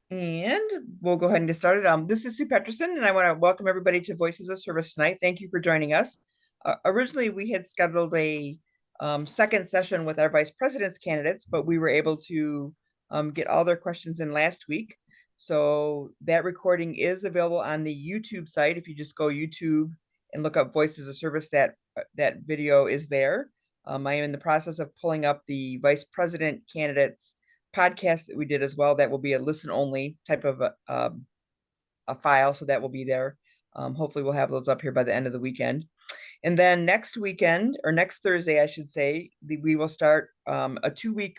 And we'll go ahead and get started. This is Sue Peterson, and I want to welcome everybody to Voices of Service tonight. Thank you for joining us. Originally, we had scheduled a second session with our vice president's candidates, but we were able to get all their questions in last week. So that recording is available on the YouTube site. If you just go YouTube and look up Voices of Service, that video is there. I am in the process of pulling up the vice president candidates podcast that we did as well. That will be a listen only type of a file, so that will be there. Hopefully, we'll have those up here by the end of the weekend. And then next weekend, or next Thursday, I should say, we will start a 2 week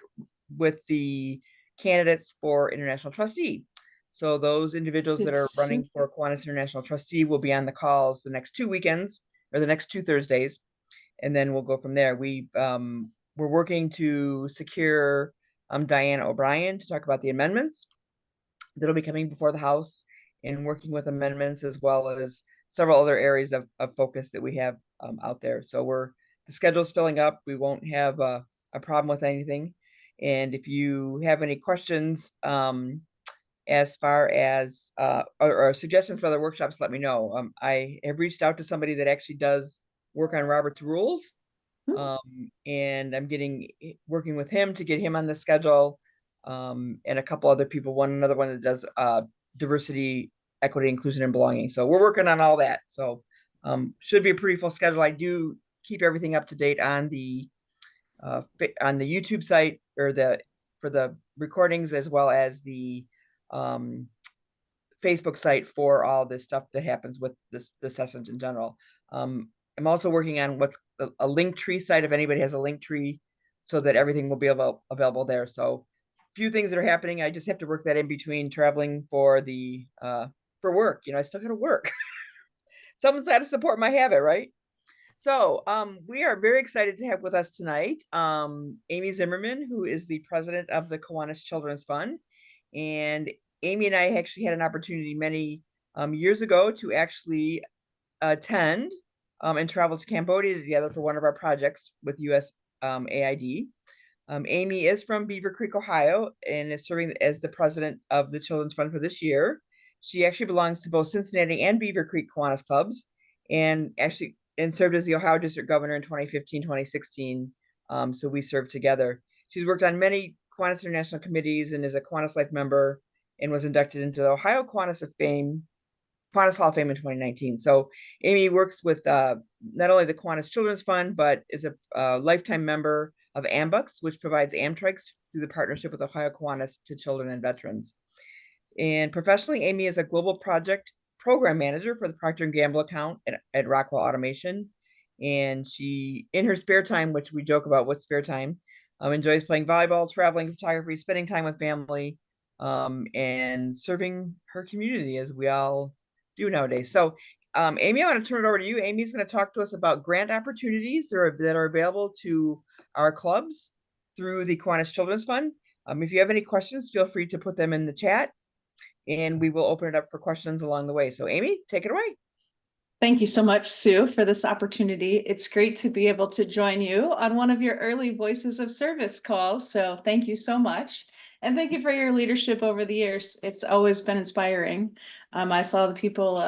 with the candidates for international trustee. So those individuals that are It's running for Kiwanis International Trustee will be on the calls the next 2 weekends or the next 2 Thursdays, and then we'll go from there. We're working to secure Diane O'Brien to talk about the amendments that'll be coming before the House, and working with amendments as well as several other areas of focus that we have out there. So the schedule's filling up. We won't have a problem with anything. And if you have any questions as far as or suggestions for other workshops, let me know. I have reached out to somebody that actually does work on Robert's rules, and I'm working with him to get him on the schedule, and a couple other people. Another one that does diversity, equity, inclusion, and belonging. So we're working on all that. So should be a pretty full schedule. I do keep everything up to date on the YouTube site, or for the recordings, as well as the Facebook site for all this stuff that happens with the sessions in general. I'm also working on what's a link tree site, if anybody has a link tree, so that everything will be available there. So a few things that are happening. I just have to work that in between traveling for work. I still got to work. Someone's got to support my habit, right? So we are very excited to have with us tonight Amy Zimmerman, who is the president of the Kiwanis Children's Fund. And Amy and I actually had an opportunity many years ago to actually attend and travel to Cambodia together for one of our projects with USAID. Amy is from Beaver Creek, Ohio, and is serving as the president of the Children's Fund for this year. She actually belongs to both Cincinnati and Beaver Creek Kiwanis clubs, and served as the Ohio District Governor in 2015, 2016. So we served together. She's worked on many Kiwanis International committees and is a Kiwanis Life member, and was inducted into the Ohio Kiwanis Hall of Fame in 2019. So Amy works with not only the Kiwanis Children's Fund, but is a lifetime member of AMBUCS, which provides Amtrak's through the partnership with Ohio Kiwanis to children and veterans. And professionally, Amy is a global project program manager for the Procter & Gamble account at Rockwell Automation. And she, in her spare time, which we joke about what's spare time, enjoys playing volleyball, traveling, photography, spending time with family, and serving her community, as we all do nowadays. So, Amy, I want to turn it over to you. Amy's going to talk to us about grant opportunities that are available to our clubs through the Kiwanis Children's Fund. If you have any questions, feel free to put them in the chat, and we will open it up for questions along the way. So, Amy, take it away. Thank you so much, Sue, for this opportunity. It's great to be able to join you on one of your early Voices of Service calls. So thank you so much. And thank you for your leadership over the years. It's always been inspiring. I saw the people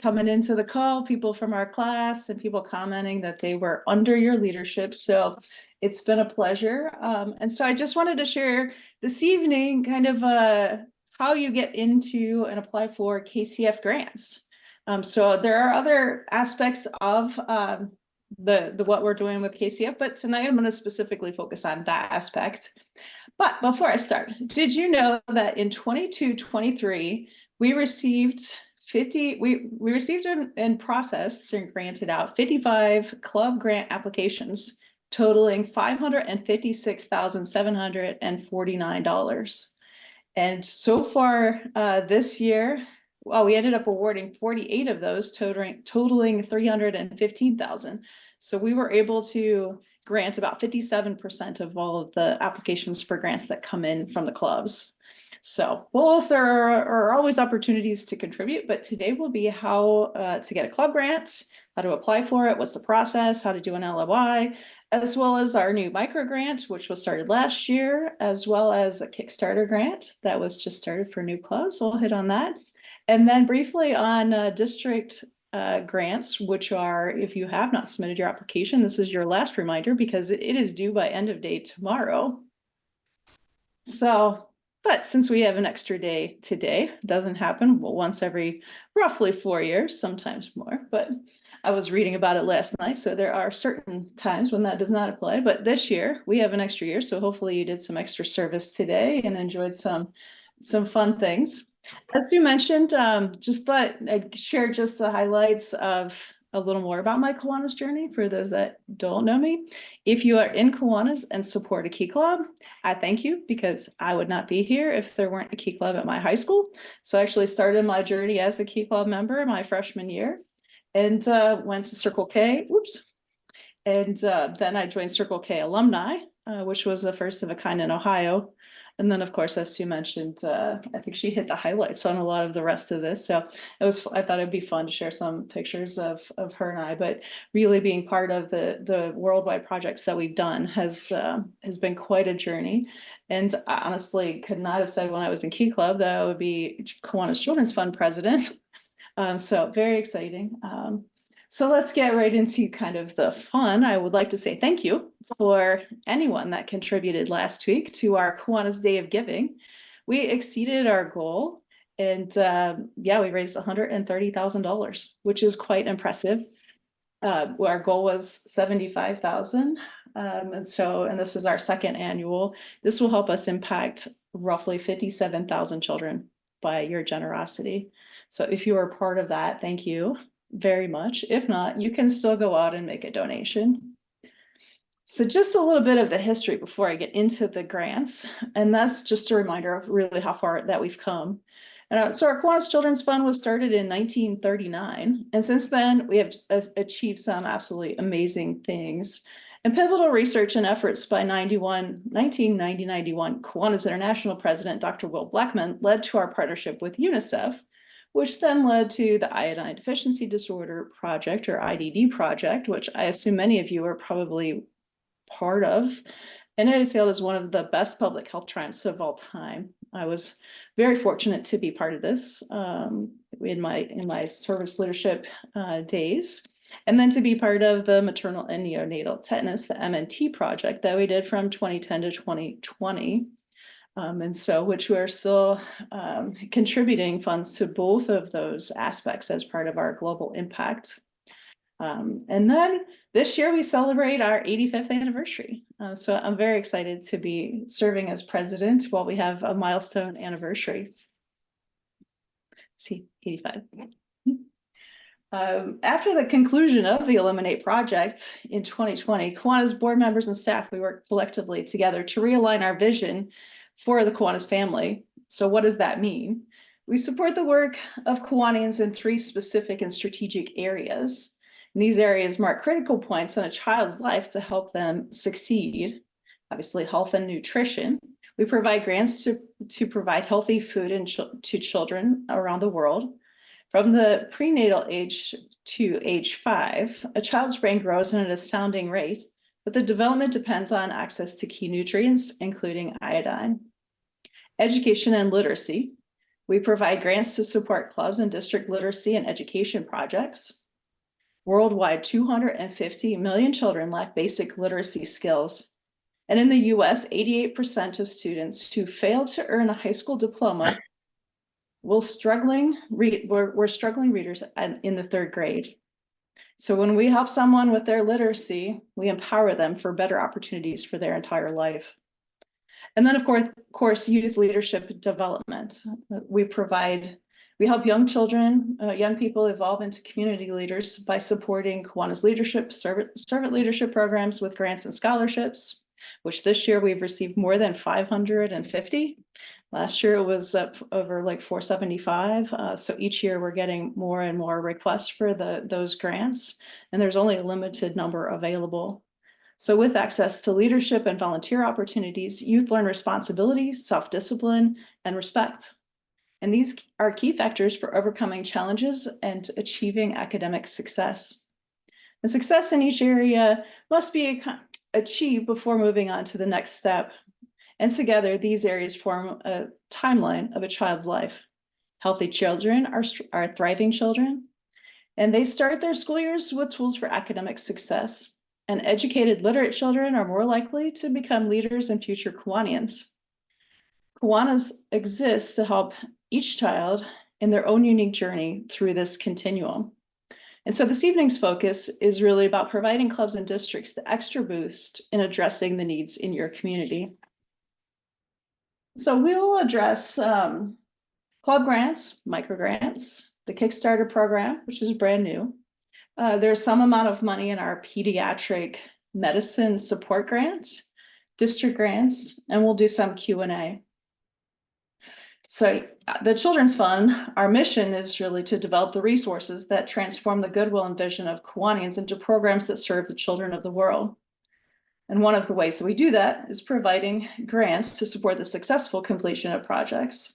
coming into the call, people from our class, and people commenting that they were under your leadership. So it's been a pleasure. And so I just wanted to share this evening kind of how you get into and apply for KCF grants. So there are other aspects of the what we're doing with KCF, but tonight I'm going to specifically focus on that aspect. But before I start, did you know that in 22-23 we received we received and processed and granted out 55 club grant applications totaling $556,749. And so far this year, well, we ended up awarding 48 of those, totaling 315,000. So we were able to grant about 57% of all of the applications for grants that come in from the clubs. So both are always opportunities to contribute, but today will be how to get a club grant, how to apply for it, what's the process, how to do an LOI, as well as our new micro grant, which was started last year, as well as a Kickstarter grant that was just started for new clubs. So we'll hit on that. And then briefly on district grants, which are, if you have not submitted your application, this is your last reminder because it is due by end of day tomorrow. So, but since we have an extra day today, it doesn't happen once every roughly 4 years, sometimes more, but I was reading about it last night. So there are certain times when that does not apply, but this year we have an extra year. So hopefully you did some extra service today and enjoyed some fun things. As you mentioned, just thought I'd share just the highlights of a little more about my Kiwanis journey for those that don't know me. If you are in Kiwanis and support a Key Club, I thank you because I would not be here if there weren't a Key Club at my high school. So I actually started my journey as a Key Club member my freshman year and went to Circle K. Oops. And then I joined Circle K Alumni, which was the first of a kind in Ohio. And then, of course, as Sue mentioned, I think she hit the highlights on a lot of the rest of this. So I thought it'd be fun to share some pictures of her and I, but really being part of the worldwide projects that we've done has been quite a journey. And I honestly could not have said when I was in Key Club that I would be Kiwanis Children's Fund president. So very exciting. So let's get right into kind of the fun. I would like to say thank you for anyone that contributed last week to our Kiwanis Day of Giving. We exceeded our goal and yeah, we raised $130,000, which is quite impressive. Our goal was 75,000. And this is our second annual. This will help us impact roughly 57,000 children by your generosity. So if you are part of that, thank you very much. If not, you can still go out and make a donation. So just a little bit of the history before I get into the grants, and that's just a reminder of really how far that we've come. And so our Kiwanis Children's Fund was started in 1939, and since then we have achieved some absolutely amazing things. And pivotal research and efforts by 1991 Kiwanis International President Dr. Will Blackman led to our partnership with UNICEF, which then led to the Iodine Deficiency Disorder Project, or IDD project, which I assume many of you are probably part of. And it is hailed as one of the best public health triumphs of all time. I was very fortunate to be part of this in my service leadership days, and then to be part of the maternal and neonatal tetanus, the MNT project that we did from 2010 to 2020. And so which we're still contributing funds to both of those aspects as part of our global impact. And then this year we celebrate our 85th anniversary. So I'm very excited to be serving as president while we have a milestone anniversary. Let's see, 85. After the conclusion of the Eliminate project in 2020, Kiwanis board members and staff, we worked collectively together to realign our vision for the Kiwanis family. So what does that mean? We support the work of Kiwanians in 3 specific and strategic areas. And these areas mark critical points in a child's life to help them succeed. Obviously, health and nutrition. We provide grants to provide healthy food to children around the world. From the prenatal age to age 5, a child's brain grows at an astounding rate, but the development depends on access to key nutrients, including iodine. Education and literacy. We provide grants to support clubs and district literacy and education projects. Worldwide, 250 million children lack basic literacy skills. And in the US, 88% of students who fail to earn a high school diploma we're struggling readers in the 3rd grade. So when we help someone with their literacy, we empower them for better opportunities for their entire life. And then of course, youth leadership development. We help young children, young people evolve into community leaders by supporting Kiwanis leadership, servant leadership programs with grants and scholarships, which this year we've received more than 550. Last year it was up over like 475. So each year we're getting more and more requests for those grants, and there's only a limited number available. So with access to leadership and volunteer opportunities, youth learn responsibilities, self-discipline, and respect. And these are key factors for overcoming challenges and achieving academic success. And success in each area must be achieve before moving on to the next step. And together, these areas form a timeline of a child's life. Healthy children are thriving children, and they start their school years with tools for academic success. And educated, literate children are more likely to become leaders and future Kiwanians. Kiwanis exist to help each child in their own unique journey through this continuum. And so this evening's focus is really about providing clubs and districts the extra boost in addressing the needs in your community. So we will address club grants, micro grants, the Kickstarter program, which is brand new. There's some amount of money in our pediatric medicine support grants, district grants, and we'll do some Q&A. So the Children's Fund, our mission is really to develop the resources that transform the goodwill and vision of Kiwanians into programs that serve the children of the world. And one of the ways that we do that is providing grants to support the successful completion of projects.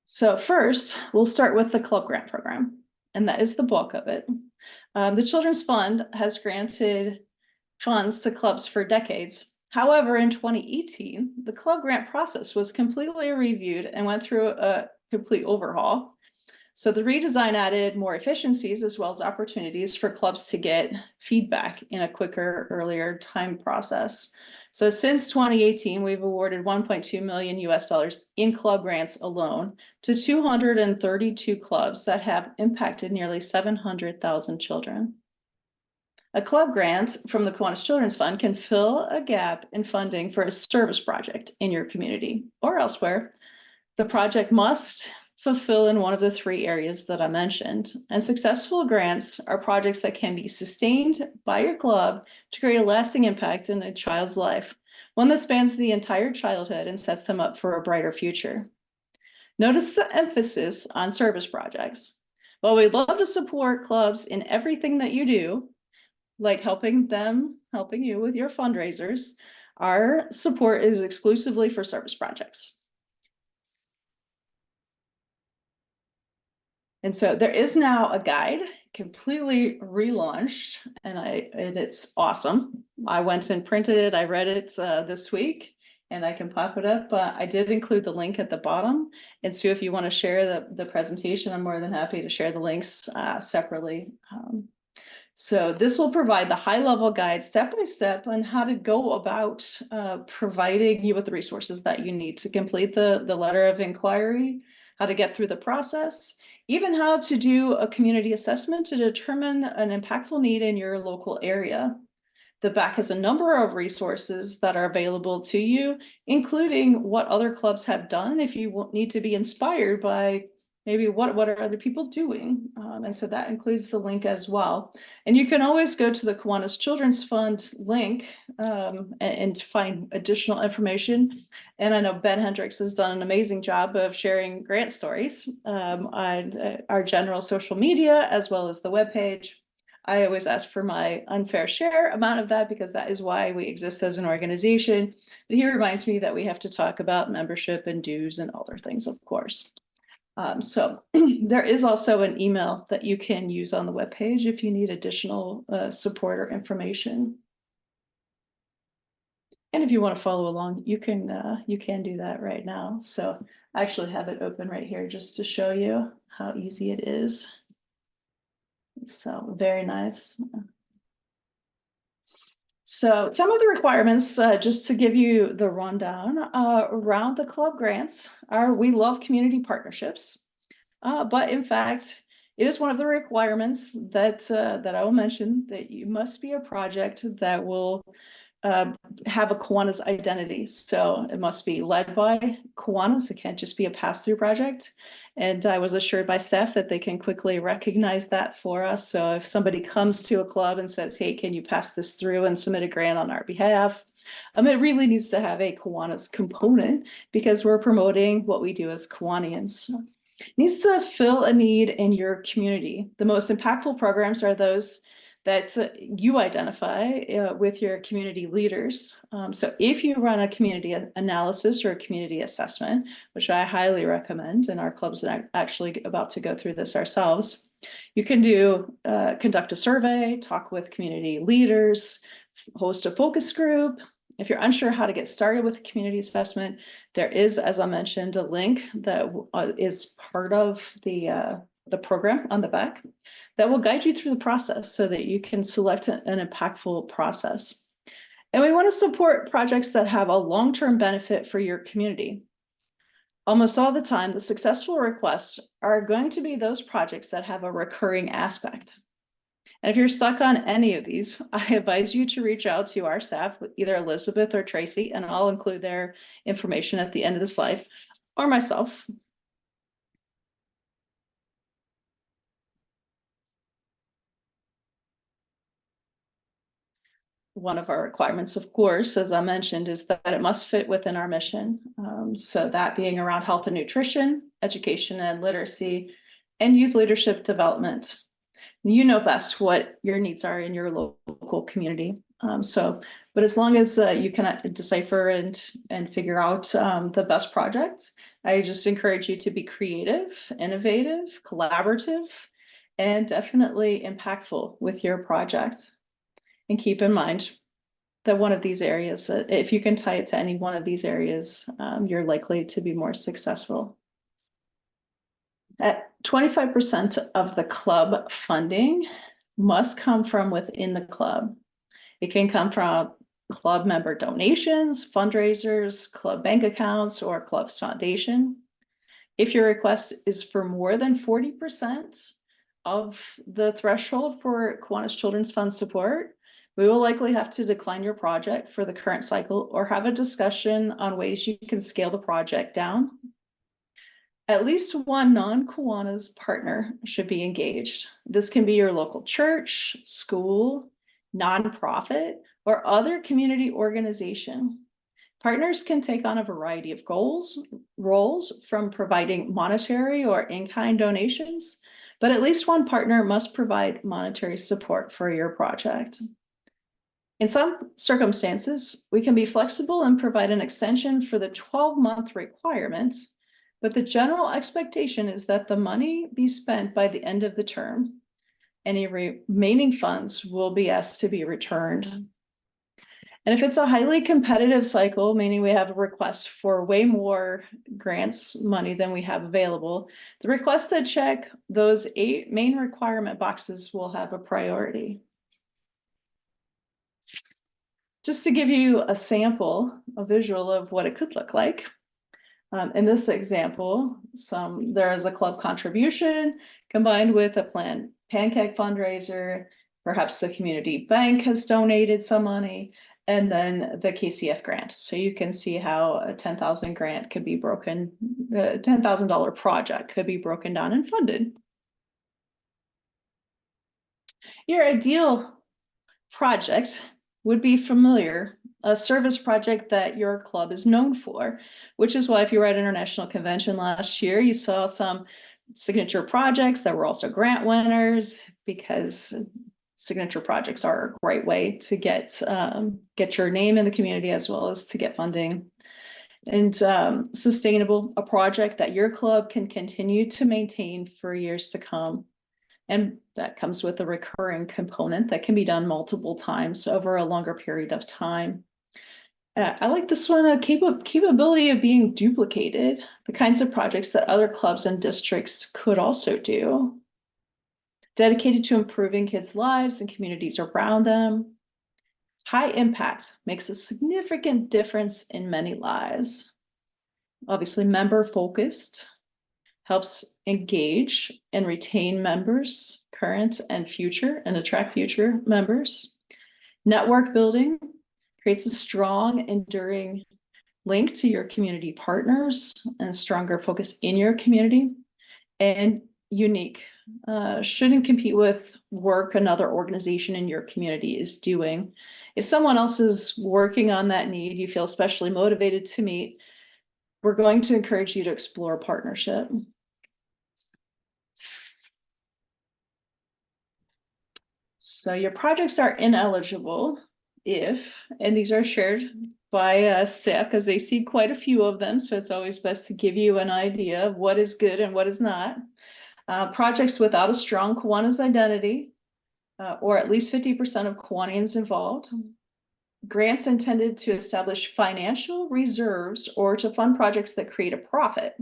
So first, we'll start with the club grant program, and that is the bulk of it. The Children's Fund has granted funds to clubs for decades. However, in 2018, the club grant process was completely reviewed and went through a complete overhaul. So the redesign added more efficiencies as well as opportunities for clubs to get feedback in a quicker, earlier time process. So since 2018, we've awarded 1.2 million US dollars in club grants alone to 232 clubs that have impacted nearly 700,000 children. A club grant from the Kiwanis Children's Fund can fill a gap in funding for a service project in your community or elsewhere. The project must fulfill in one of the three areas that I mentioned. And successful grants are projects that can be sustained by your club to create a lasting impact in a child's life, one that spans the entire childhood and sets them up for a brighter future. Notice the emphasis on service projects. While we'd love to support clubs in everything that you do, like helping you with your fundraisers, our support is exclusively for service projects. And so there is now a guide completely relaunched, and it's awesome. I went and printed it. I read it this week, and I can pop it up. I did include the link at the bottom. And Sue, if you want to share the presentation, I'm more than happy to share the links separately. So this will provide the high-level guide step by step on how to go about providing you with the resources that you need to complete the letter of inquiry, how to get through the process, even how to do a community assessment to determine an impactful need in your local area. The back has a number of resources that are available to you, including what other clubs have done if you need to be inspired by maybe what are other people doing. And so that includes the link as well. And you can always go to the Kiwanis Children's Fund link and find additional information. And I know Ben Hendricks has done an amazing job of sharing grant stories on our general social media, as well as the webpage. I always ask for my unfair share amount of that because that is why we exist as an organization. But he reminds me that we have to talk about membership and dues and other things, of course. So there is also an email that you can use on the webpage if you need additional support or information. And if you want to follow along, you can do that right now. So I actually have it open right here just to show you how easy it is. So very nice. So some of the requirements, just to give you the rundown around the club grants are we love community partnerships, but in fact, it is one of the requirements that I will mention that you must be a project that will have a Kiwanis identity. So it must be led by Kiwanis. It can't just be a pass-through project. And I was assured by staff that they can quickly recognize that for us. So if somebody comes to a club and says, hey, can you pass this through and submit a grant on our behalf? It really needs to have a Kiwanis component because we're promoting what we do as Kiwanians. It needs to fill a need in your community. The most impactful programs are those that you identify with your community leaders. So if you run a community analysis or a community assessment, which I highly recommend, and our club's actually about to go through this ourselves, You can conduct a survey, talk with community leaders, host a focus group. If you're unsure how to get started with a community assessment, there is, as I mentioned, a link that is part of the program on the back that will guide you through the process so that you can select an impactful process. And we want to support projects that have a long-term benefit for your community. Almost all the time, the successful requests are going to be those projects that have a recurring aspect. And if you're stuck on any of these, I advise you to reach out to our staff, either Elizabeth or Tracy, and I'll include their information at the end of the slide, or myself. One of our requirements, of course, as I mentioned, is that it must fit within our mission. So that being around health and nutrition, education and literacy, and youth leadership development. You know best what your needs are in your local community. But as long as you can decipher and figure out the best projects, I just encourage you to be creative, innovative, collaborative, and definitely impactful with your project. And keep in mind that one of these areas, if you can tie it to any one of these areas, you're likely to be more successful. At 25% of the club funding must come from within the club. It can come from club member donations, fundraisers, club bank accounts, or club's foundation. If your request is for more than 40% of the threshold for Kiwanis Children's Fund support, we will likely have to decline your project for the current cycle or have a discussion on ways you can scale the project down. At least one non-Kiwanis partner should be engaged. This can be your local church, school, nonprofit, or other community organization. Partners can take on a variety of roles from providing monetary or in-kind donations, but at least one partner must provide monetary support for your project. In some circumstances, we can be flexible and provide an extension for the 12-month requirement, but the general expectation is that the money be spent by the end of the term. Any remaining funds will be asked to be returned. And if it's a highly competitive cycle, meaning we have a request for way more grants money than we have available, the requests that check those 8 main requirement boxes will have a priority. Just to give you a sample, a visual of what it could look like. In this example, there is a club contribution combined with a planned pancake fundraiser. Perhaps the community bank has donated some money, and then the KCF grant. So you can see how a 10,000 grant could be broken, the $10,000 project could be broken down and funded. Your ideal project would be familiar, a service project that your club is known for, which is why if you were at International Convention last year, you saw some signature projects that were also grant winners, because signature projects are a great way to get your name in the community as well as to get funding. And sustainable, a project that your club can continue to maintain for years to come. And that comes with a recurring component that can be done multiple times over a longer period of time. I like this one, a capability of being duplicated, the kinds of projects that other clubs and districts could also do. Dedicated to improving kids' lives and communities around them. High impact makes a significant difference in many lives. Obviously, member focused, helps engage and retain members, current and future, and attract future members. Network building creates a strong, enduring link to your community partners and stronger focus in your community. And unique, shouldn't compete with work another organization in your community is doing. If someone else is working on that need, you feel especially motivated to meet, we're going to encourage you to explore partnership. So your projects are ineligible if, and these are shared by staff because they see quite a few of them. So it's always best to give you an idea of what is good and what is not. Projects without a strong Kiwanis identity, or at least 50% of Kiwanians involved. Grants intended to establish financial reserves or to fund projects that create a profit.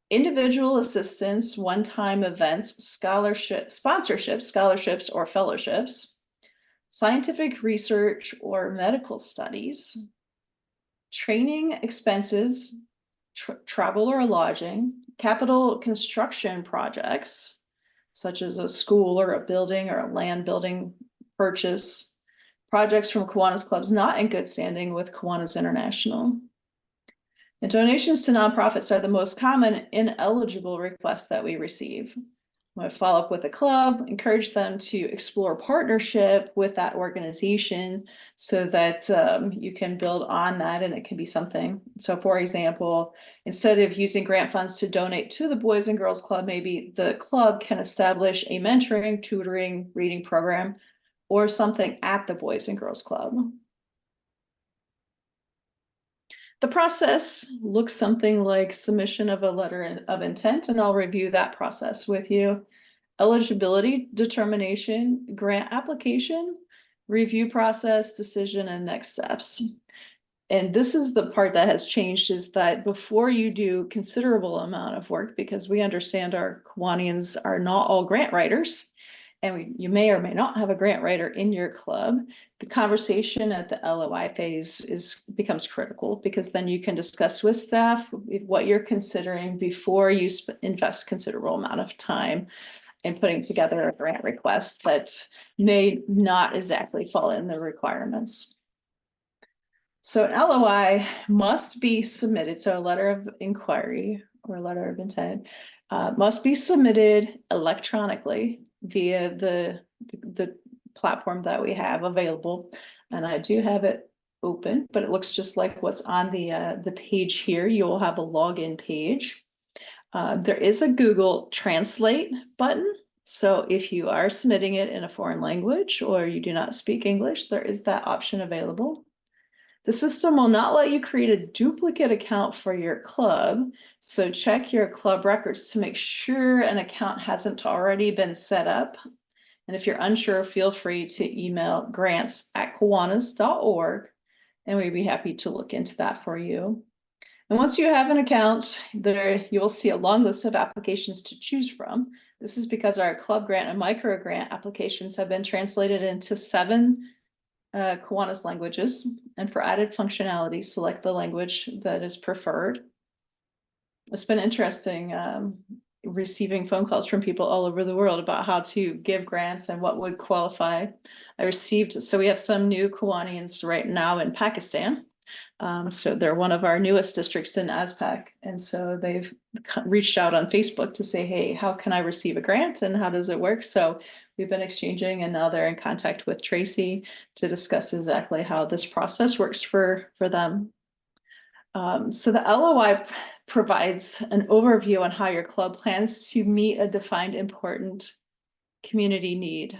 Individual assistance, one-time events, sponsorships, scholarships, or fellowships. Scientific research or medical studies. Training expenses, travel or lodging. Capital construction projects, such as a school or a building or a land building purchase. Projects from Kiwanis clubs not in good standing with Kiwanis International. And donations to nonprofits are the most common ineligible requests that we receive. I'm going to follow up with the club, encourage them to explore partnership with that organization so that you can build on that and it can be something. So for example, instead of using grant funds to donate to the Boys and Girls Club, maybe the club can establish a mentoring, tutoring, reading program or something at the Boys and Girls Club. The process looks something like submission of a letter of intent, and I'll review that process with you. Eligibility determination, grant application, review process, decision, and next steps. And this is the part that has changed, is that before you do considerable amount of work, because we understand our Kiwanians are not all grant writers, and you may or may not have a grant writer in your club, the conversation at the LOI phase becomes critical, because then you can discuss with staff what you're considering before you invest considerable amount of time in putting together a grant request that may not exactly fall in the requirements. So an LOI must be submitted. So a letter of inquiry or a letter of intent must be submitted electronically via the platform that we have available. And I do have it open, but it looks just like what's on the page here. You will have a login page. There is a Google Translate button. So if you are submitting it in a foreign language or you do not speak English, there is that option available. The system will not let you create a duplicate account for your club. So check your club records to make sure an account hasn't already been set up. And if you're unsure, feel free to email grants@kiwanis.org, and we'd be happy to look into that for you. And once you have an account, there you will see a long list of applications to choose from. This is because our club grant and micro grant applications have been translated into 7 Kiwanis languages. And for added functionality, select the language that is preferred. It's been interesting receiving phone calls from people all over the world about how to give grants and what would qualify. So we have some new Kiwanians right now in Pakistan. So they're one of our newest districts in ASPAC. And so they've reached out on Facebook to say, hey, how can I receive a grant and how does it work? So we've been exchanging, and now they're in contact with Tracy to discuss exactly how this process works for them. So the LOI provides an overview on how your club plans to meet a defined important community need.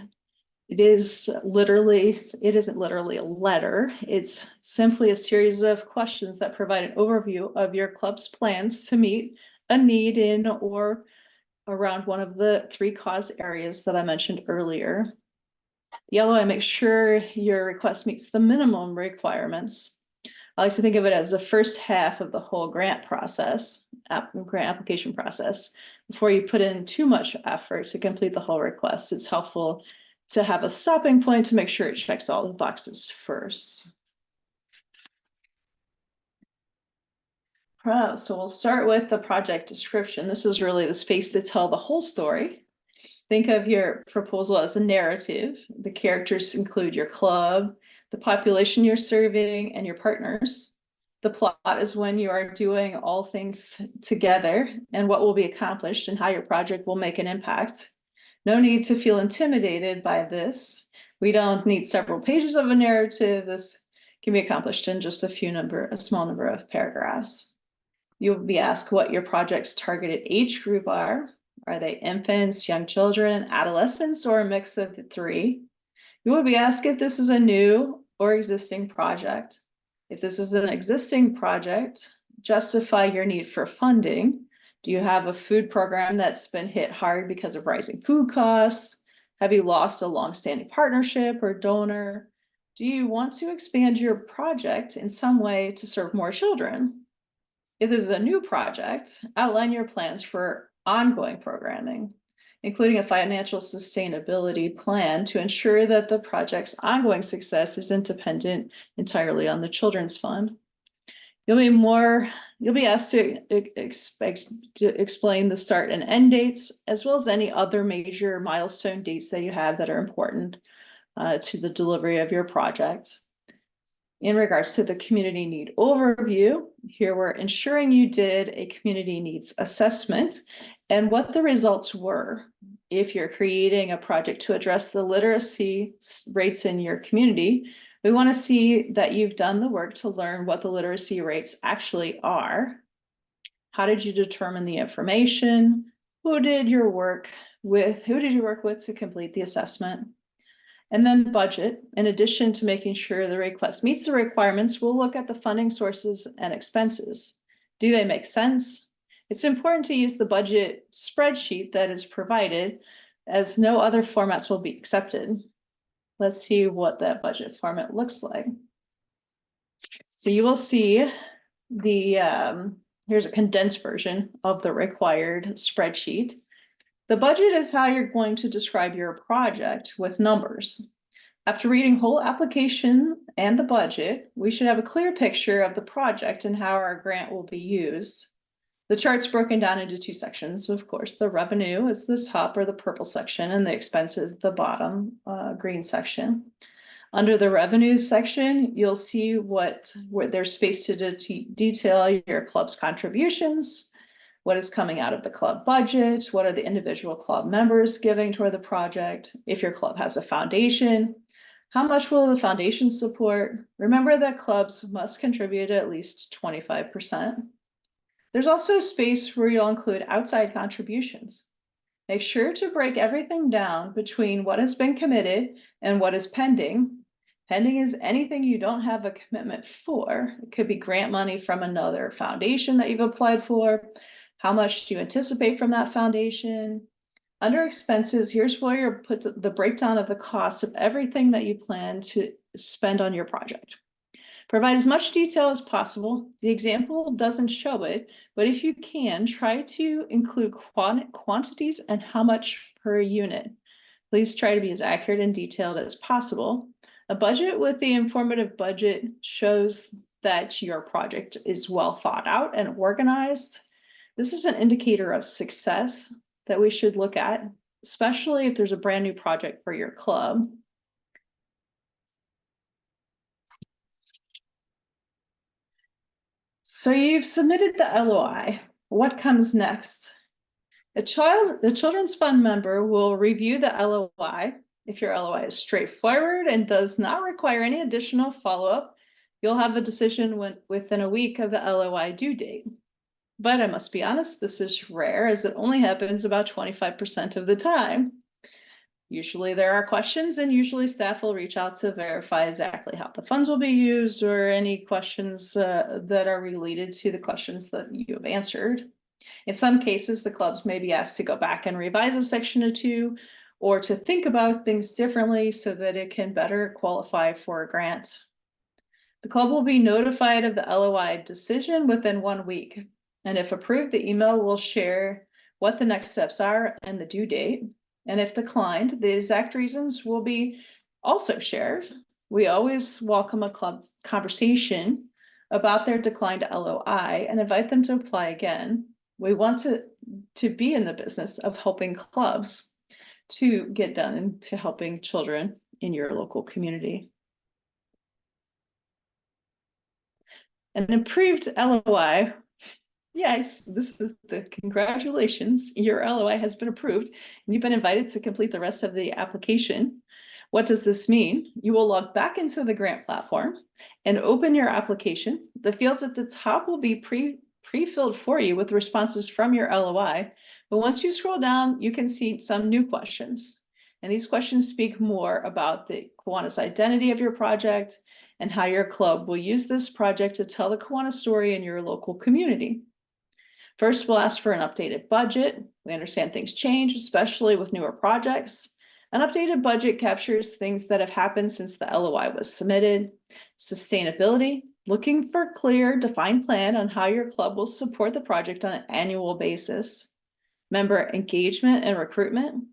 It isn't literally a letter. It's simply a series of questions that provide an overview of your club's plans to meet a need in or around one of the 3 cause areas that I mentioned earlier. The LOI makes sure your request meets the minimum requirements. I like to think of it as the first half of the whole grant process, grant application process. Before you put in too much effort to complete the whole request, it's helpful to have a stopping point to make sure it checks all the boxes first. So we'll start with the project description. This is really the space to tell the whole story. Think of your proposal as a narrative. The characters include your club, the population you're serving, and your partners. The plot is when you are doing all things together and what will be accomplished and how your project will make an impact. No need to feel intimidated by this. We don't need several pages of a narrative. This can be accomplished in just a small number of paragraphs. You'll be asked what your project's targeted age group are. Are they infants, young children, adolescents, or a mix of the 3? You will be asked if this is a new or existing project. If this is an existing project, justify your need for funding. Do you have a food program that's been hit hard because of rising food costs? Have you lost a longstanding partnership or donor? Do you want to expand your project in some way to serve more children? If this is a new project, outline your plans for ongoing programming, including a financial sustainability plan to ensure that the project's ongoing success isn't dependent entirely on the Children's Fund. You'll be asked to explain the start and end dates, as well as any other major milestone dates that you have that are important to the delivery of your project. In regards to the community need overview, here we're ensuring you did a community needs assessment and what the results were. If you're creating a project to address the literacy rates in your community, we want to see that you've done the work to learn what the literacy rates actually are. How did you determine the information? Who did you work with to complete the assessment? And then budget. In addition to making sure the request meets the requirements, we'll look at the funding sources and expenses. Do they make sense? It's important to use the budget spreadsheet that is provided, as no other formats will be accepted. Let's see what that budget format looks like. So you will see here's a condensed version of the required spreadsheet. The budget is how you're going to describe your project with numbers. After reading whole application and the budget, we should have a clear picture of the project and how our grant will be used. The chart's broken down into two sections. Of course, the revenue is the top or the purple section, and the expenses the bottom green section. Under the revenue section, you'll see where there's space to detail your club's contributions, what is coming out of the club budget, what are the individual club members giving toward the project, if your club has a foundation, how much will the foundation support? Remember that clubs must contribute at least 25%. There's also space where you'll include outside contributions. Make sure to break everything down between what has been committed and what is pending. Pending is anything you don't have a commitment for. It could be grant money from another foundation that you've applied for. How much do you anticipate from that foundation? Under expenses, here's where you put the breakdown of the cost of everything that you plan to spend on your project. Provide as much detail as possible. The example doesn't show it, but if you can, try to include quantities and how much per unit. Please try to be as accurate and detailed as possible. A budget with the informative budget shows that your project is well thought out and organized. This is an indicator of success that we should look at, especially if there's a brand new project for your club. So you've submitted the LOI. What comes next? The Children's Fund member will review the LOI. If your LOI is straightforward and does not require any additional follow-up, you'll have a decision within a week of the LOI due date. But I must be honest, this is rare, as it only happens about 25% of the time. Usually there are questions, and usually staff will reach out to verify exactly how the funds will be used or any questions that are related to the questions that you have answered. In some cases, the clubs may be asked to go back and revise a section or two, or to think about things differently so that it can better qualify for a grant. The club will be notified of the LOI decision within 1 week. And if approved, the email will share what the next steps are and the due date. And if declined, the exact reasons will be also shared. We always welcome a club conversation about their declined LOI and invite them to apply again. We want to be in the business of helping clubs to get done and to helping children in your local community. An approved LOI. Yes, this is the congratulations. Your LOI has been approved and you've been invited to complete the rest of the application. What does this mean? You will log back into the grant platform and open your application. The fields at the top will be pre-filled for you with responses from your LOI. But once you scroll down, you can see some new questions. And these questions speak more about the Kiwanis identity of your project and how your club will use this project to tell the Kiwanis story in your local community. First, we'll ask for an updated budget. We understand things change, especially with newer projects. An updated budget captures things that have happened since the LOI was submitted. Sustainability, looking for clear, defined plan on how your club will support the project on an annual basis. Member engagement and recruitment.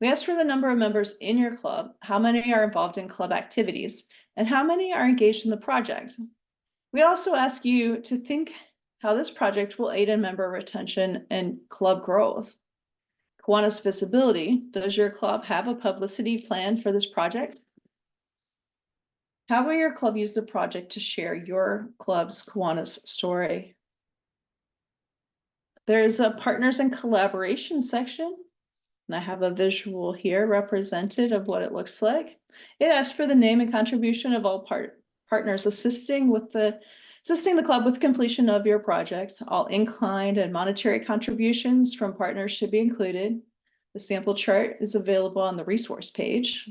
We ask for the number of members in your club, how many are involved in club activities, and how many are engaged in the project. We also ask you to think how this project will aid in member retention and club growth. Kiwanis visibility. Does your club have a publicity plan for this project? How will your club use the project to share your club's Kiwanis story? There's a partners and collaboration section. And I have a visual here represented of what it looks like. It asks for the name and contribution of all partners assisting the club with completion of your project. All in-kind and monetary contributions from partners should be included. The sample chart is available on the resource page.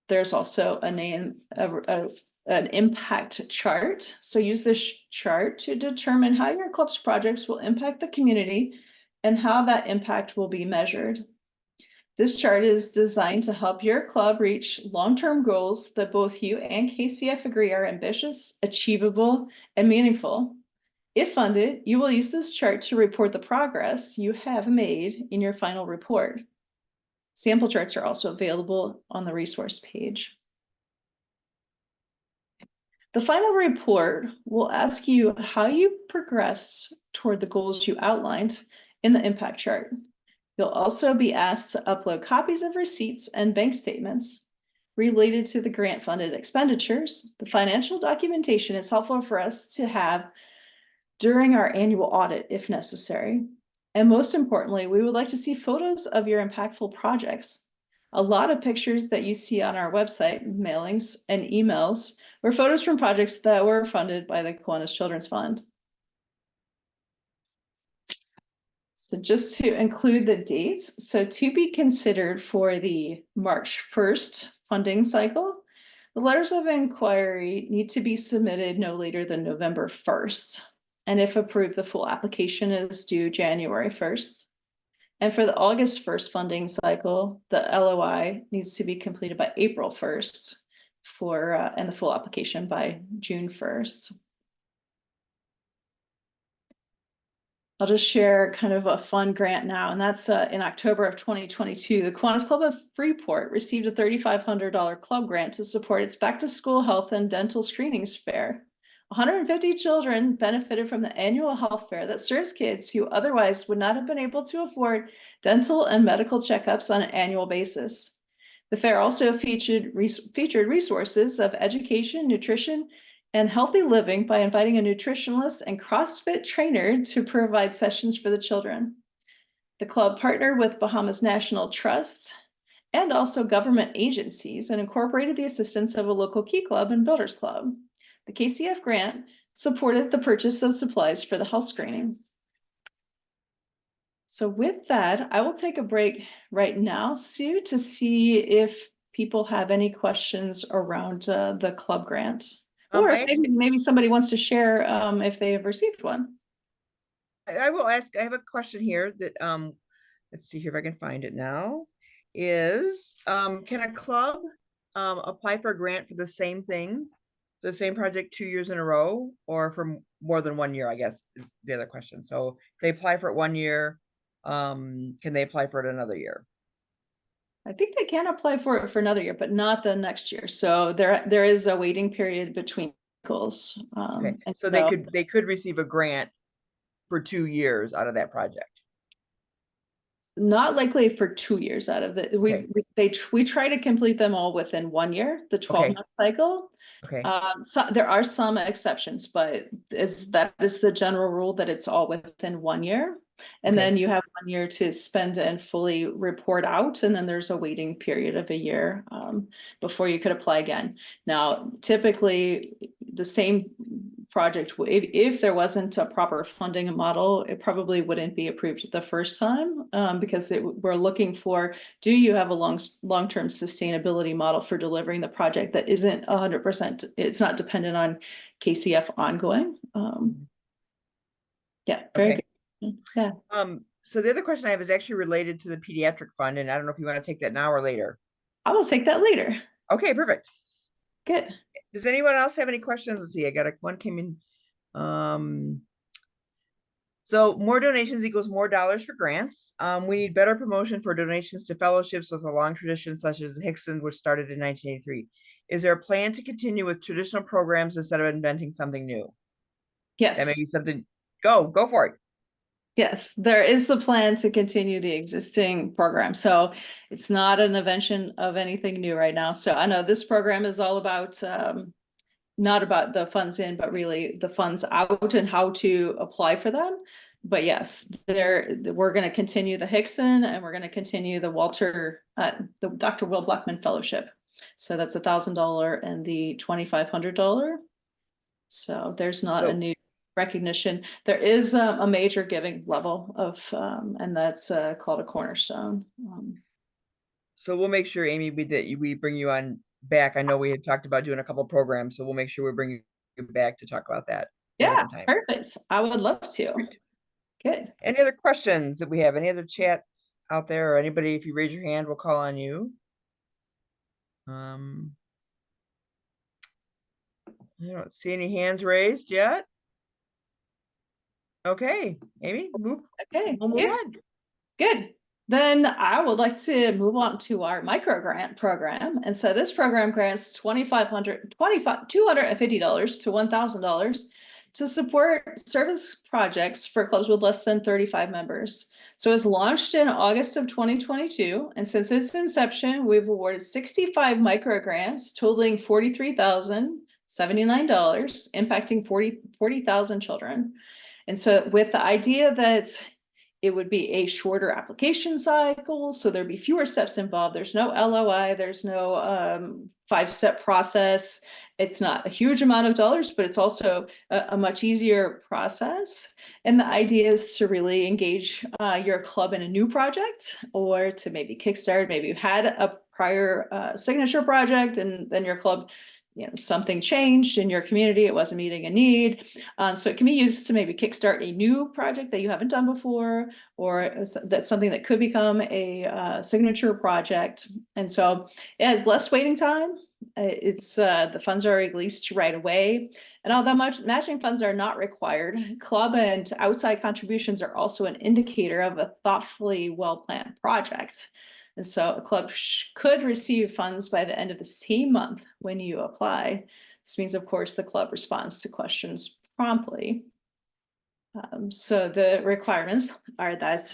There's also an impact chart. So use this chart to determine how your club's projects will impact the community and how that impact will be measured. This chart is designed to help your club reach long-term goals that both you and KCF agree are ambitious, achievable, and meaningful. If funded, you will use this chart to report the progress you have made in your final report. Sample charts are also available on the resource page. The final report will ask you how you progressed toward the goals you outlined in the impact chart. You'll also be asked to upload copies of receipts and bank statements related to the grant-funded expenditures. The financial documentation is helpful for us to have during our annual audit if necessary. And most importantly, we would like to see photos of your impactful projects. A lot of pictures that you see on our website, mailings, and emails were photos from projects that were funded by the Kiwanis Children's Fund. So just to include the dates, so to be considered for the March 1st funding cycle, the letters of inquiry need to be submitted no later than November 1st. And if approved, the full application is due January 1st. And for the August 1st funding cycle, the LOI needs to be completed by April 1st and the full application by June 1st. I'll just share kind of a fun grant now, and that's in October of 2022, the Kiwanis Club of Freeport received a $3,500 club grant to support its back-to-school health and dental screenings fair. 150 children benefited from the annual health fair that serves kids who otherwise would not have been able to afford dental and medical checkups on an annual basis. The fair also featured resources of education, nutrition, and healthy living by inviting a nutritionist and CrossFit trainer to provide sessions for the children. The club partnered with Bahamas National Trust and also government agencies and incorporated the assistance of a local Key Club and Builders Club. The KCF grant supported the purchase of supplies for the health screening. So with that, I will take a break right now, Sue, to see if people have any questions around the club grant. Or maybe somebody wants to share if they have received one. I will ask, I have a question here that, let's see here if I can find it now, is, can a club apply for a grant for the same thing, the same project 2 years in a row, or for more than 1 year, I guess, is the other question. So if they apply for it 1 year, can they apply for it another year? I think they can apply for it for another year, but not the next year. So there is a waiting period between cycles. Okay, so they could receive a grant for 2 years out of that project. Not likely for 2 years out of it. We try to complete them all within 1 year, the 12-month cycle. Okay. So there are some exceptions, but that is the general rule that it's all within 1 year. And then you have 1 year to spend and fully report out. And then there's a waiting period of a year before you could apply again. Now, typically the same project, if there wasn't a proper funding model, it probably wouldn't be approved the first time because we're looking for, do you have a long-term sustainability model for delivering the project that isn't 100%, it's not dependent on KCF ongoing. Yeah, very Okay. good. Yeah, So the other question I have is actually related to the pediatric fund, and I don't know if you want to take that now or later. I will take that later. Okay, perfect. Good. Does anyone else have any questions? Let's see. I got one came in. So more donations equals more dollars for grants. We need better promotion for donations to fellowships with a long tradition, such as Hickson, which started in 1983. Is there a plan to continue with traditional programs instead of inventing something new? That may Yes. be something. Go for it. Yes, there is the plan to continue the existing program. So it's not an invention of anything new right now. So I know this program is all about not about the funds in, but really the funds out and how to apply for them. But yes, we're going to continue the Hickson and we're going to continue the Dr. Will Blackman Fellowship. So that's $1,000 and the $2,500. So there's not a So new recognition. There is a major giving level of, and that's called a cornerstone. So we'll make sure, Amy, we bring you on back. I know we had talked about doing a couple programs, so we'll make sure we bring you back to talk about that a Yeah, different time. perfect. I would love to. Great. Good. Any other questions that we have? Any other chats out there, or anybody? If you raise your hand, we'll call on you. I don't see any hands raised yet. Okay, Amy, Okay. we'll move Yeah. on. Good. Then I would like to move on to our micro grant program. And so this program grants $2,50 to $1,000 to support service projects for clubs with less than 35 members. So it was launched in August of 2022. And since its inception, we've awarded 65 micro grants totaling $43,079, impacting 40,000 children. And so with the idea that it would be a shorter application cycle, so there'd be fewer steps involved. There's no LOI, there's no 5-step process. It's not a huge amount of dollars, but it's also a much easier process. And the idea is to really engage your club in a new project, or to maybe kickstart. Maybe you had a prior signature project, and then your club, something changed in your community, it wasn't meeting a need. So it can be used to maybe kickstart a new project that you haven't done before, or that's something that could become a signature project. And so it has less waiting time. It's the funds are released right away, and all that much matching funds are not required. Club and outside contributions are also an indicator of a thoughtfully well-planned project. And so a club could receive funds by the end of the same month when you apply. This means, of course, the club responds to questions promptly. So the requirements are that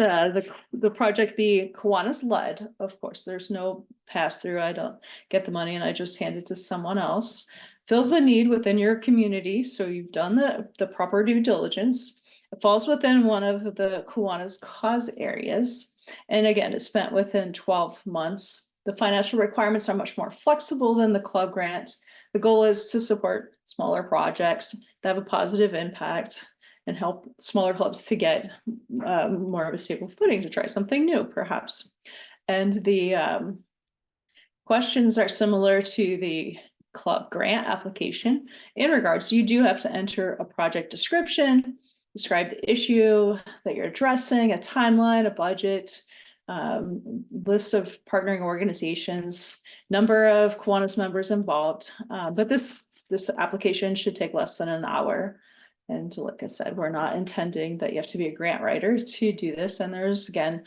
the project be Kiwanis led. Of course, there's no pass through. I don't get the money and I just hand it to someone else. Fills a need within your community, so you've done the proper due diligence. It falls within one of the Kiwanis cause areas. And again, it's spent within 12 months. The financial requirements are much more flexible than the club grant. The goal is to support smaller projects that have a positive impact and help smaller clubs to get more of a stable footing to try something new, perhaps. And the questions are similar to the club grant application. In regards, you do have to enter a project description, describe the issue that you're addressing, a timeline, a budget, list of partnering organizations, number of Kiwanis members involved. But this application should take less than an hour. And like I said, we're not intending that you have to be a grant writer to do this. And there's, again,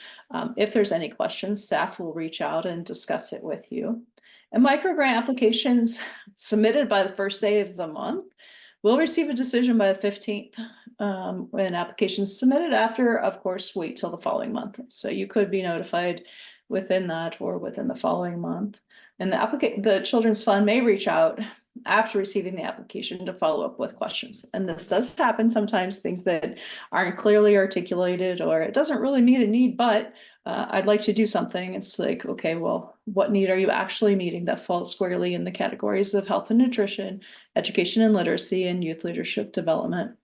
if there's any questions, staff will reach out and discuss it with you. And micro grant applications submitted by the first day of the month will receive a decision by the 15th. When applications submitted after, of course, wait till the following month. So you could be notified within that or within the following month. And the Children's Fund may reach out after receiving the application to follow up with questions. And this does happen sometimes, things that aren't clearly articulated, or it doesn't really meet a need, but I'd like to do something. It's like, okay, well, what need are you actually meeting that falls squarely in the categories of health and nutrition, education and literacy, and youth leadership development?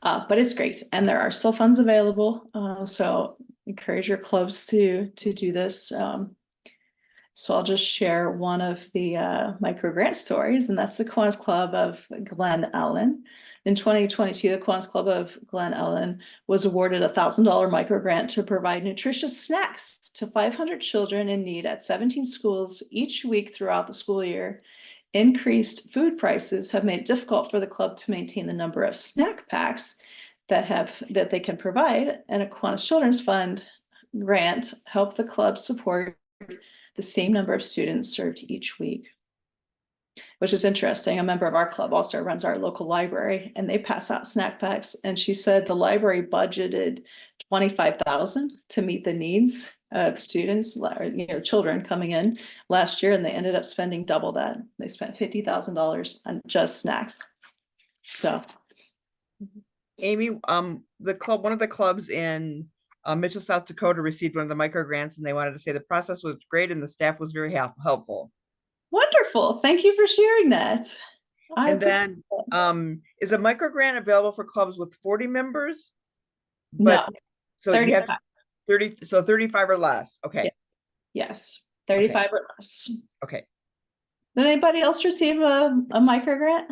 But it's great, and there are still funds available. So encourage your clubs to do this. So I'll just share one of the micro grant stories, and that's the Kiwanis Club of Glen Ellen. In 2022, the Kiwanis Club of Glen Ellen was awarded a $1,000 micro grant to provide nutritious snacks to 500 children in need at 17 schools each week throughout the school year. Increased food prices have made it difficult for the club to maintain the number of snack packs that they can provide, and a Kiwanis Children's Fund grant helped the club support the same number of students served each week, which is interesting. A member of our club also runs our local library, and they pass out snack packs. And she said the library budgeted $25,000 to meet the needs of students, children coming in last year, and they ended up spending double that. They spent $50,000 on just snacks. So, Amy, one of the clubs in Mitchell, South Dakota received one of the micro grants, and they wanted to say the process was great and the staff was very helpful. wonderful. Thank you for sharing that. And then, is a micro grant available for clubs with 40 members? No, so 35. you have 30, so 35 or less. Okay. Yes, 35 or less. Okay. Did anybody else receive a micro grant?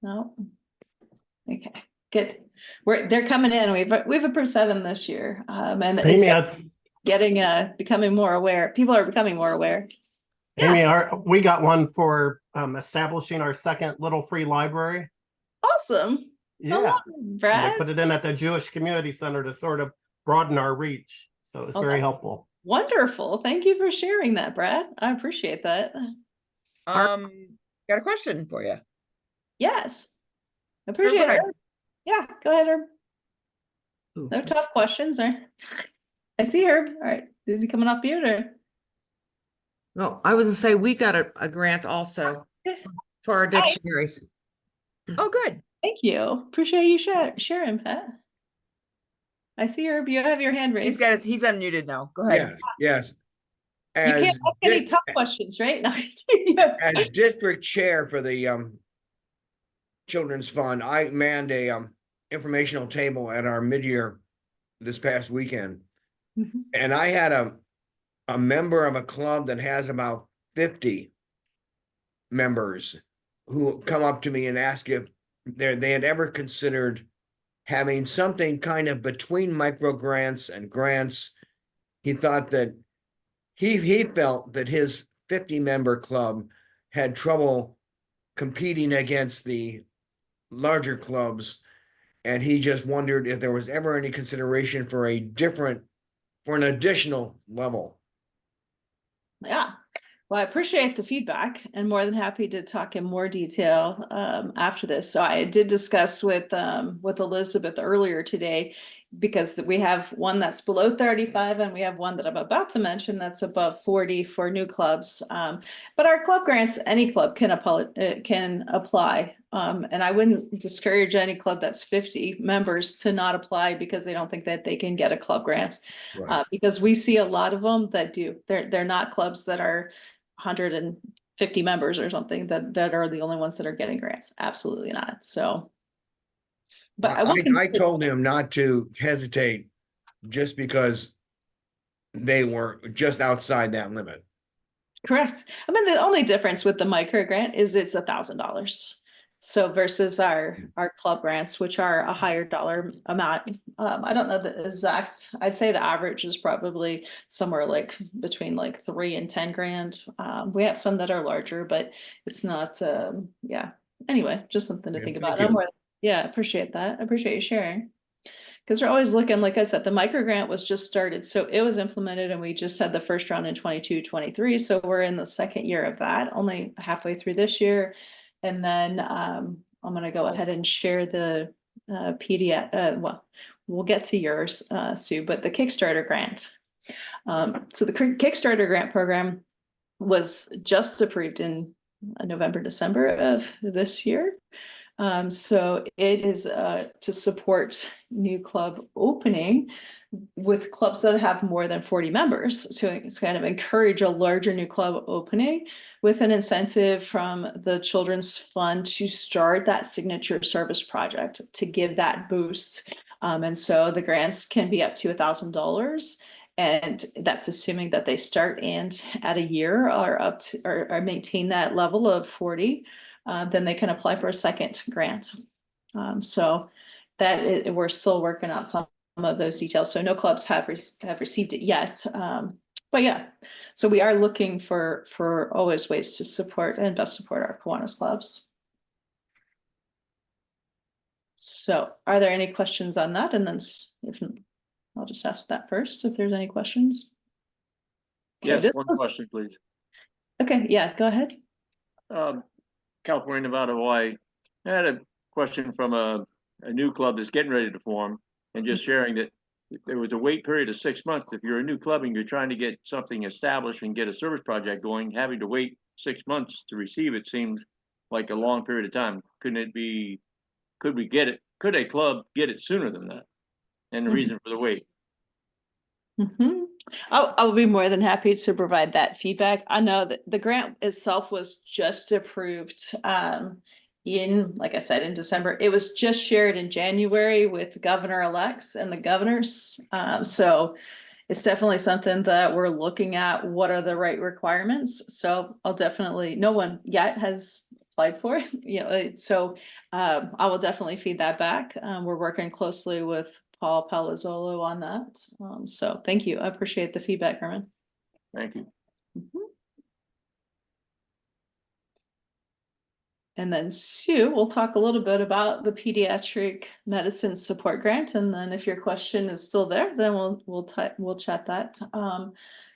No. Okay, good. They're coming in. We've approved 7 this year, and it's becoming more aware. People are becoming more aware. Amy, we got one for establishing our second little free library. Awesome. Yeah, Brad. they put it in at the Jewish Community Center to sort of broaden our reach. So it's very helpful. Wonderful. Thank you for sharing that, Brad. I appreciate that. Got a question for you. Yes. Appreciate it. Yeah, go ahead, Herb. Ooh. No tough questions, or I see Herb. All right. Is he coming off mute or? No, I was gonna say we got a grant also for our dictionaries. Oh, good. Thank you. Appreciate you sharing, Pat. I see Herb. You have your hand raised. He's unmuted now. Go ahead. Yeah, yes. You can't ask any tough questions, right? No. As district chair for the Children's Fund, I manned a informational table at our mid-year this past weekend. Mhm. And I had a member of a club that has about 50 members who come up to me and ask if they had ever considered having something kind of between micro grants and grants. He thought that he felt that his 50-member club had trouble competing against the larger clubs, and he just wondered if there was ever any consideration for an additional level. Yeah. Well, I appreciate the feedback and more than happy to talk in more detail after this. So I did discuss with Elizabeth earlier today, because we have one that's below 35 and we have one that I'm about to mention that's above 40 for new clubs. But our club grants, any club can apply. And I wouldn't discourage any club that's 50 members to not apply because they don't think that they can get a club grant. Right. Because we see a lot of them that do. They're not clubs that are 150 members or something that are the only ones that are getting grants. Absolutely not. So, but I told him not to hesitate just because they were just outside that limit. Correct. I mean, the only difference with the micro grant is it's $1,000. So versus our club grants, which are a higher dollar amount. I don't know the exact, I'd say the average is probably somewhere like between like 3 and 10 grand. We have some that are larger, but it's not, yeah. Anyway, just something to think about. Yeah, appreciate that. I appreciate you sharing. Because we're always looking, like I said, the micro grant was just started. So it was implemented and we just had the first round in 22-23. So we're in the second year of that, only halfway through this year. And then I'm going to go ahead and share the PDF. Well, we'll get to yours, Sue, but the Kickstarter grant. So the Kickstarter grant program was just approved in November, December of this year. So it is to support new club opening with clubs that have more than 40 members. So it's kind of encourage a larger new club opening with an incentive from the Children's Fund to start that signature service project to give that boost. And so the grants can be up to $1,000. And that's assuming that they start and at a year are up to, or maintain that level of 40, then they can apply for a second grant. So we're still working out some of those details. So no clubs have received it yet. But yeah, so we are looking for always ways to support and best support our Kiwanis clubs. So are there any questions on that? And then if I'll just ask that first, if there's any questions. Okay, Yes, one question, please. Okay, yeah, go ahead. California, Nevada, Hawaii. I had a question from a new club that's getting ready to form, and just sharing that there was a wait period of 6 months. If you're a new club and you're trying to get something established and get a service project going, having to wait 6 months to receive it seems like a long period of time. Could a club get it sooner than that? And the reason for the wait? I'll be more than happy to provide that feedback. I know that the grant itself was just approved like I said, in December. It was just shared in January with governor-elects and the governors. So it's definitely something that we're looking at. What are the right requirements? So no one yet has applied for it, so I will definitely feed that back. We're working closely with Paul Palazzolo on that. So thank you. I appreciate the feedback, Herman. Thank you. And then Sue, we'll talk a little bit about the pediatric medicine support grant. And then if your question is still there, then we'll chat that.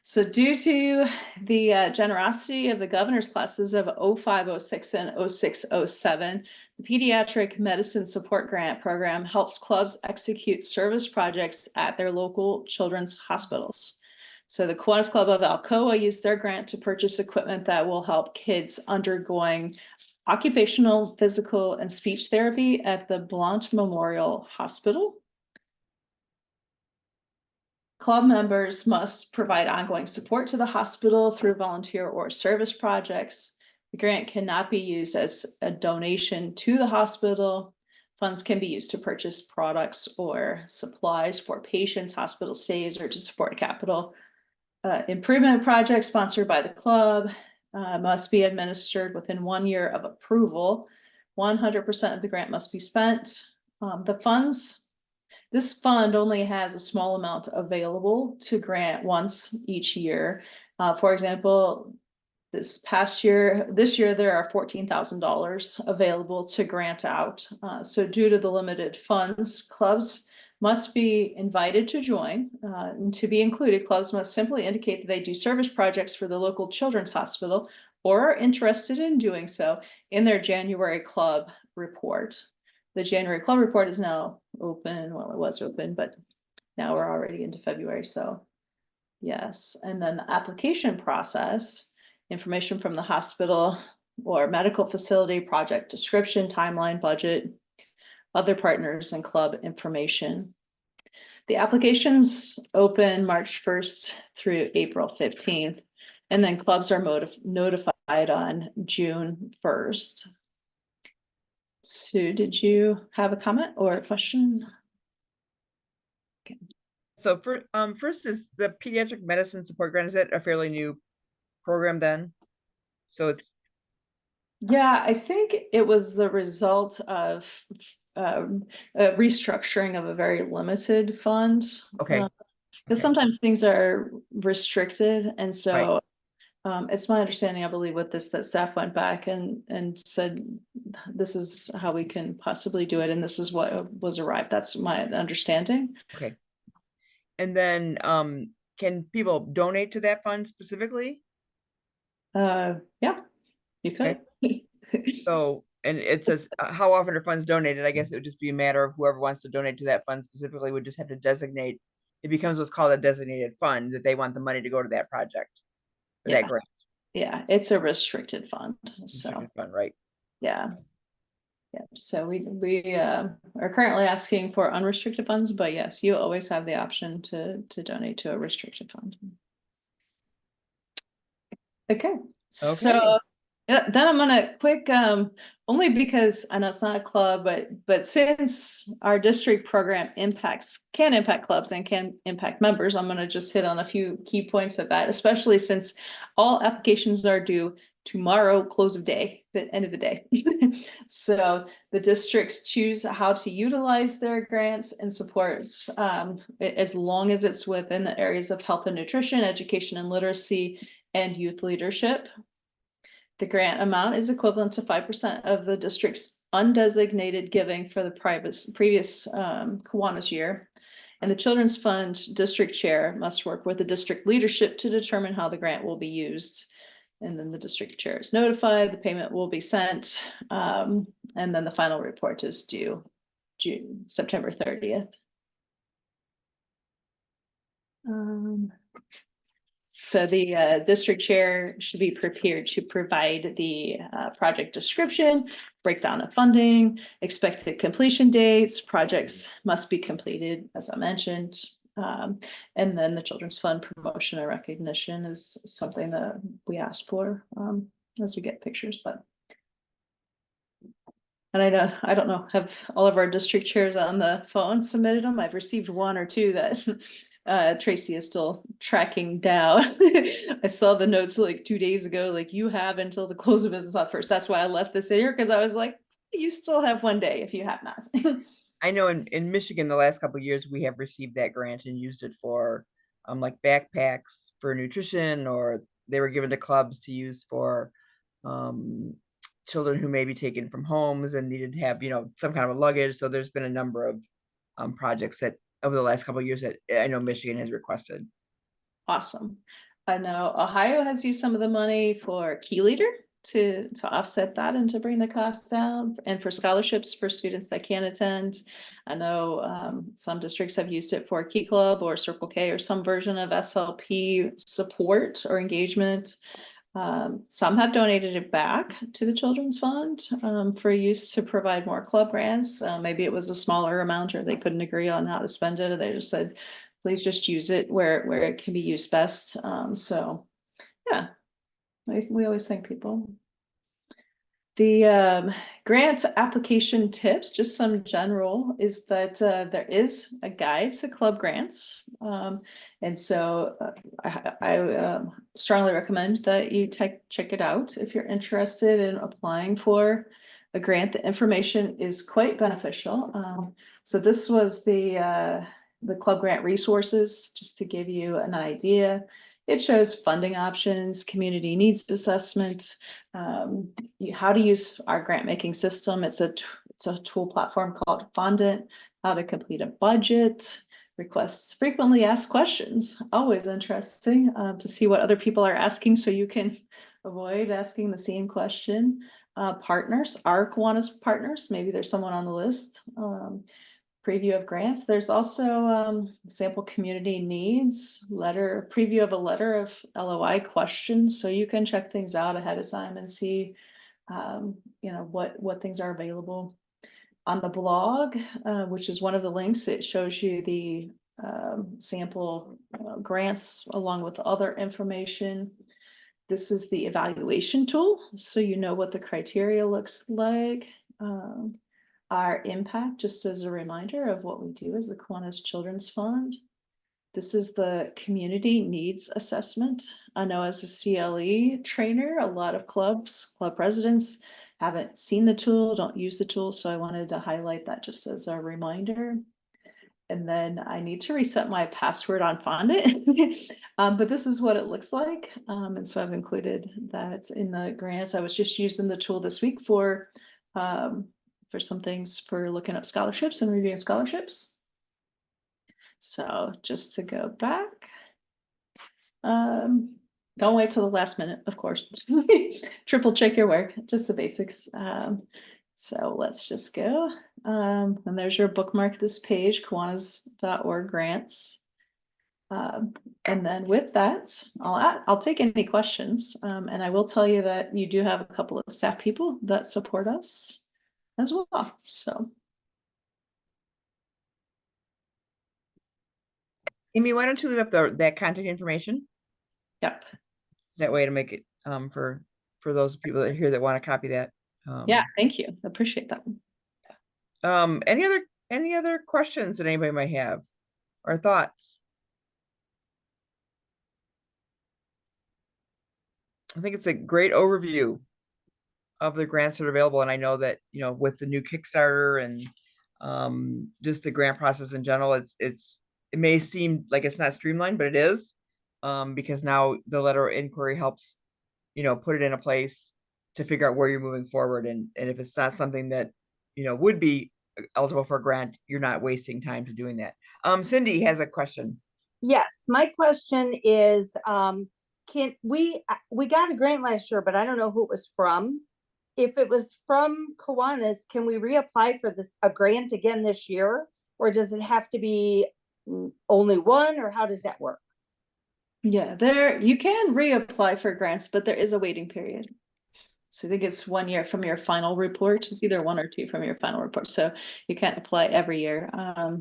So due to the generosity of the governor's classes of 0506 and 0607, the Pediatric Medicine Support Grant Program helps clubs execute service projects at their local children's hospitals. So the Kiwanis Club of Alcoa used their grant to purchase equipment that will help kids undergoing occupational, physical, and speech therapy at the Blount Memorial Hospital. Club members must provide ongoing support to the hospital through volunteer or service projects. The grant cannot be used as a donation to the hospital. Funds can be used to purchase products or supplies for patients, hospital stays, or to support capital improvement projects sponsored by the club. Must be administered within 1 year of approval. 100% of the grant must be spent. This fund only has a small amount available to grant once each year. For example, this year, there are $14,000 available to grant out. So due to the limited funds, clubs must be invited to join. And to be included, clubs must simply indicate that they do service projects for the local children's hospital or are interested in doing so in their January club report. The January club report is now open. Well, it was open, but now we're already into February. So yes. And then the application process, information from the hospital or medical facility, project description, timeline, budget, other partners, and club information. The applications open March 1st through April 15th, and then clubs are notified on June 1st. Sue, did you have a comment or a question? Okay. So first is the pediatric medicine support grant. Is that a fairly new program then? So it's. Yeah, I think it was the result of a restructuring of a very limited fund. Okay. Because sometimes things are restricted, and so Right. It's my understanding, I believe, with this, that staff went back and said, this is how we can possibly do it, and this is what was arrived. That's my understanding. Okay. And then can people donate to that fund specifically? Yeah, you could. So, and it says how often are funds donated? I guess it would just be a matter of whoever wants to donate to that fund specifically would just have to designate. It becomes what's called a designated fund, that they want the money to go to that project. Yeah. That grant. Yeah, it's a restricted fund. So Restricted fund, right? yeah. Yeah, so we are currently asking for unrestricted funds, but yes, you always have the option to donate to a restricted fund. Okay, so Yeah, then I'm gonna quick, only because I know it's not a club, but since our district program can impact clubs and can impact members, I'm gonna just hit on a few key points of that, especially since all applications are due tomorrow, close of day, the end of the day. So the districts choose how to utilize their grants and supports, as long as it's within the areas of health and nutrition, education and literacy, and youth leadership. The grant amount is equivalent to 5% of the district's undesignated giving for the previous Kiwanis year. And the Children's Fund district chair must work with the district leadership to determine how the grant will be used. And then the district chair is notified, the payment will be sent, and then the final report is due September 30th. So the district chair should be prepared to provide the project description, breakdown of funding, expected completion dates, projects must be completed, as I mentioned. And then the Children's Fund promotion and recognition is something that we ask for as we get pictures, but. And I don't know, have all of our district chairs on the phone submitted them? I've received one or two that Tracy is still tracking down. I saw the notes like 2 days ago, like you have until the close of business on first. That's why I left this in here, because I was like, you still have 1 day if you have not. I know in Michigan, the last couple of years, we have received that grant and used it for like backpacks for nutrition, or they were given to clubs to use for children who may be taken from homes and needed to have, some kind of a luggage. So there's been a number of projects that over the last couple of years that I know Michigan has requested. Awesome. I know Ohio has used some of the money for Key Leader to offset that and to bring the cost down, and for scholarships for students that can't attend. I know some districts have used it for Key Club or Circle K or some version of SLP support or engagement. Some have donated it back to the Children's Fund for use to provide more club grants. Maybe it was a smaller amount, or they couldn't agree on how to spend it, or they just said, please just use it where it can be used best. So yeah, we always thank people. The grant application tips, just some general, is that there is a guide to club grants. And so I strongly recommend that you check it out if you're interested in applying for a grant. The information is quite beneficial. So this was the club grant resources, just to give you an idea. It shows funding options, community needs assessment, how to use our grant making system. It's a tool platform called Fondant, how to complete a budget, requests frequently asked questions. Always interesting to see what other people are asking, so you can avoid asking the same question. Partners, our Kiwanis partners, maybe there's someone on the list. Preview of grants. There's also sample community needs letter, preview of a letter of LOI questions, so you can check things out ahead of time and see what things are available. On the blog, which is one of the links, it shows you the sample grants along with other information. This is the evaluation tool, so you know what the criteria looks like. Our impact, just as a reminder of what we do as the Kiwanis Children's Fund. This is the community needs assessment. I know as a CLE trainer, a lot of club presidents haven't seen the tool, don't use the tool, so I wanted to highlight that just as a reminder. And then I need to reset my password on Fondant, but this is what it looks like. And so I've included that in the grants. I was just using the tool this week for some things for looking up scholarships and reviewing scholarships. So just to go back, don't wait till the last minute, of course. Triple check your work, just the basics. So let's just go. And there's your bookmark this page, kiwanis.org grants. And then with that, I'll take any questions. And I will tell you that you do have a couple of staff people that support us as well. So Amy, why don't you leave up that contact information? yep. That way to make it for for those people that are here that want to copy that. Yeah, thank you. Appreciate that. Any other questions that anybody might have or thoughts? I think it's a great overview of the grants that are available. And I know that, you know, with the new Kickstarter and just the grant process in general, it may seem like it's not streamlined, but it is. Because now the letter of inquiry helps, you know, put it in a place to figure out where you're moving forward. And if it's not something that, you know, would be eligible for a grant, you're not wasting time to doing that. Cindy has a question. Yes, my question is, can we got a grant last year, but I don't know who it was from. If it was from Kiwanis, can we reapply for a grant again this year? Or does it have to be only one, or how does that work? Yeah, you can reapply for grants, but there is a waiting period. So I think it's 1 year from your final report. It's either 1 or 2 from your final report. So you can't apply every year,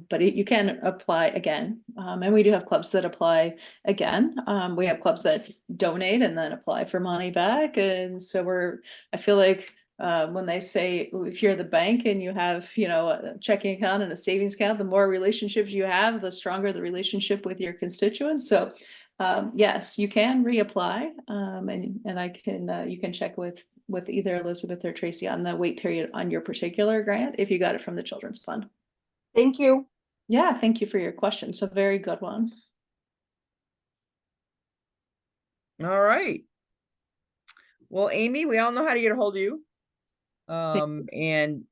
but you can apply again. And we do have clubs that apply again. We have clubs that donate and then apply for money back. And so I feel like when they say, if you're the bank and you have, you know, a checking account and a savings account, the more relationships you have, the stronger the relationship with your constituents. So yes, you can reapply, and I can you can check with either Elizabeth or Tracy on the wait period on your particular grant if you got it from the Children's Fund. Thank you. Yeah, thank you for your question. So very good one. All right. Well, Amy, we all know how to get a hold of you. And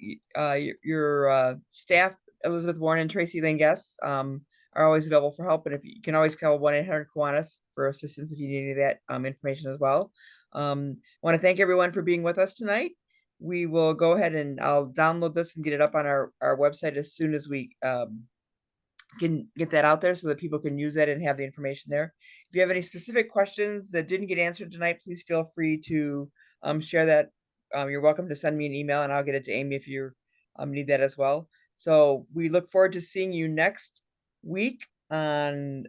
your staff, Elizabeth Warren and Tracy Lane Guest, are always available for help. And if you can always call 1-800-Kiwanis for assistance if you need any of that information as well. I want to thank everyone for being with us tonight. We will go ahead and I'll download this and get it up on our website as soon as we can get that out there so that people can use that and have the information there. If you have any specific questions that didn't get answered tonight, please feel free to share that. You're welcome to send me an email and I'll get it to Amy if you need that as well. So we look forward to seeing you next week on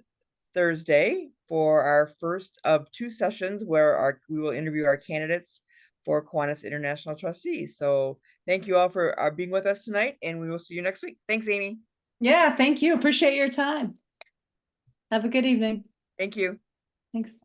Thursday for our first of 2 sessions where we will interview our candidates for Kiwanis International Trustees. So thank you all for being with us tonight, and we will see you next week. Thanks, Amy. Yeah, thank you. Appreciate your time. Have a good evening. Thank you. Thanks.